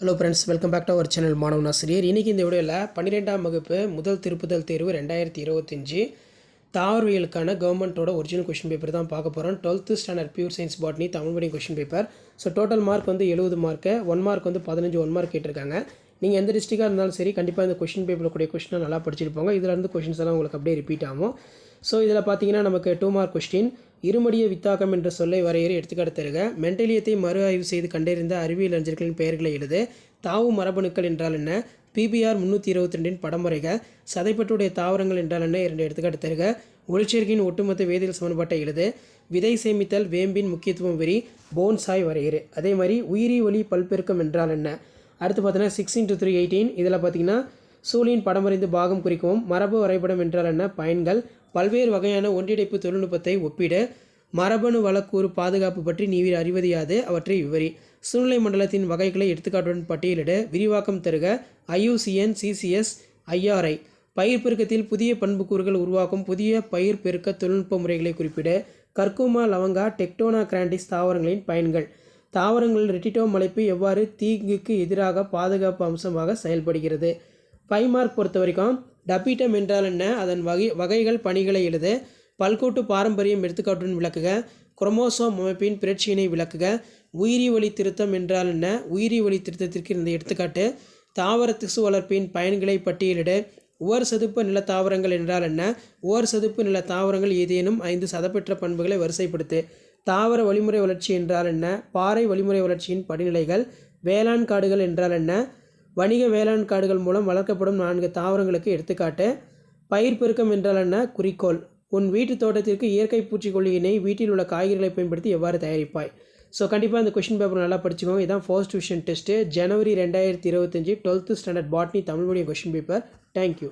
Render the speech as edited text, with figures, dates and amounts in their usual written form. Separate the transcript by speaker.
Speaker 1: Hello friends, welcome back to our channel மாணவன் ஆசிரியர். இன்றைக்கி இந்த வீடியோவில் 12ஆம் வகுப்பு முதல் திருப்புதல் தேர்வு 2025 தாவரவியலுக்கான கவர்மெண்ட்டோட ஒரிஜினல் கொஷின் பேப்பர் தான் பார்க்க போகிறோம். 12th standard pure science botany Tamil medium question paper. So total mark வந்து 70 மார்க்கு, 1 மார்க் வந்து 15 1 மார்க் கேட்டிருக்காங்க. நீங்கள் எந்த டிஸ்ட்ரிக்டாக இருந்தாலும் சரி, கண்டிப்பாக இந்த கொஷின் பேப்பரில் கூடிய கொஷினை நல்லா படிச்சிருப்பாங்க. இதில் இருந்து கொஷின்ஸ் எல்லாம் உங்களுக்கு அப்படியே ரிப்பீட் ஆகும். ஸோ இதில் பார்த்தீங்கன்னா நமக்கு 2 மார்க் கொஸ்டின். இருமடிய வித்தாக்கம் என்ற சொல்லை வரையறை எடுத்துக்காட்டு தருக. மெண்டலியத்தை மறு ஆய்வு செய்து கண்டறிந்த அறிவியல் அறிஞர்களின் பெயர்களை எழுது. தாவு மரபணுக்கள் என்றால் என்ன? PBR 322 படம் வரைக. சதைப்பற்றுடைய தாவரங்கள் என்றால் என்ன? 2 எடுத்துக்காட்டு தருக. ஒளிச்சேர்க்கையின் ஒட்டுமொத்த வேதியியல் சமன்பாட்டை எழுது. விதை சேமித்தல் வேம்பின் முக்கியத்துவம் வெறி. போன்சாய் வரையறை. அதே மாதிரி உயிரி ஒளி பல்பெருக்கம் என்றால் என்ன? அடுத்து பார்த்தீங்கன்னா 6 × 3 18. இதில் பார்த்தீங்கன்னா சூழியின் படம் வரைந்து பாகம் குறிக்கவும். மரபு வரைபடம் என்றால் என்ன? பயன்கள். பல்வேறு வகையான ஒன்றிணைப்பு தொழில்நுட்பத்தை ஒப்பிடு. மரபணு வளக்கூறு பாதுகாப்பு பற்றி நீ அறிவது யாது? அவற்றை விவரி. சூழ்நிலை மண்டலத்தின் வகைகளை எடுத்துக்காட்டுடன் பட்டியலிடு. விரிவாக்கம் தருக. IUCN CCS IRI. பயிர் பெருக்கத்தில் புதிய பண்புக்கூறுகள் உருவாக்கும் புதிய பயிர் பெருக்க தொழில்நுட்ப முறைகளை குறிப்பிடு. கர்க்குமா லவங்கா டெக்டோனா கிராண்டிஸ் தாவரங்களின் பயன்கள். தாவரங்கள் ரெட்டிட்டோ மலைப்பு எவ்வாறு தீங்குக்கு எதிராக பாதுகாப்பு அம்சமாக செயல்படுகிறது? 5 மார்க் பொறுத்த வரைக்கும் டபீட்டம் என்றால் என்ன? அதன் வகைகள் பணிகளை எழுது. பல்கூட்டு பாரம்பரியம் எடுத்துக்காட்டுடன் விளக்குக. குரோமோசோம் அமைப்பின் பிறழ்ச்சியினை விளக்குக. உயிரி ஒளி திருத்தம் என்றால் என்ன? உயிரி ஒளி திருத்தத்திற்கு இந்த எடுத்துக்காட்டு. தாவர திசு வளர்ப்பின் பயன்களை பட்டியலிடு. உவர் சதுப்பு நில தாவரங்கள் என்றால் என்ன? உவர் சதுப்பு நில தாவரங்கள் ஏதேனும் 5 சதப்பெற்ற பண்புகளை வரிசைப்படுத்து. தாவர வழிமுறை வளர்ச்சி என்றால் என்ன? பாறை வழிமுறை வளர்ச்சியின் படிநிலைகள். வேளாண் காடுகள் என்றால் என்ன? வணிக வேளாண் காடுகள் மூலம் வளர்க்கப்படும் 4 தாவரங்களுக்கு எடுத்துக்காட்டு. பயிர் பெருக்கம் என்றால் என்ன? குறிக்கோள். உன் வீட்டு தோட்டத்திற்கு இயற்கை பூச்சிக்கொல்லியினை வீட்டில் உள்ள காய்கறிகளை பயன்படுத்தி எவ்வாறு தயாரிப்பாய்? ஸோ கண்டிப்பாக இந்த கொஷின் பேப்பர் நல்லா படிச்சுக்கோங்க. இதான் ஃபர்ஸ்ட் டிவிஷன் டெஸ்ட்டு, ஜனவரி 2025 12th standard botany Tamil medium question paper. Thank you.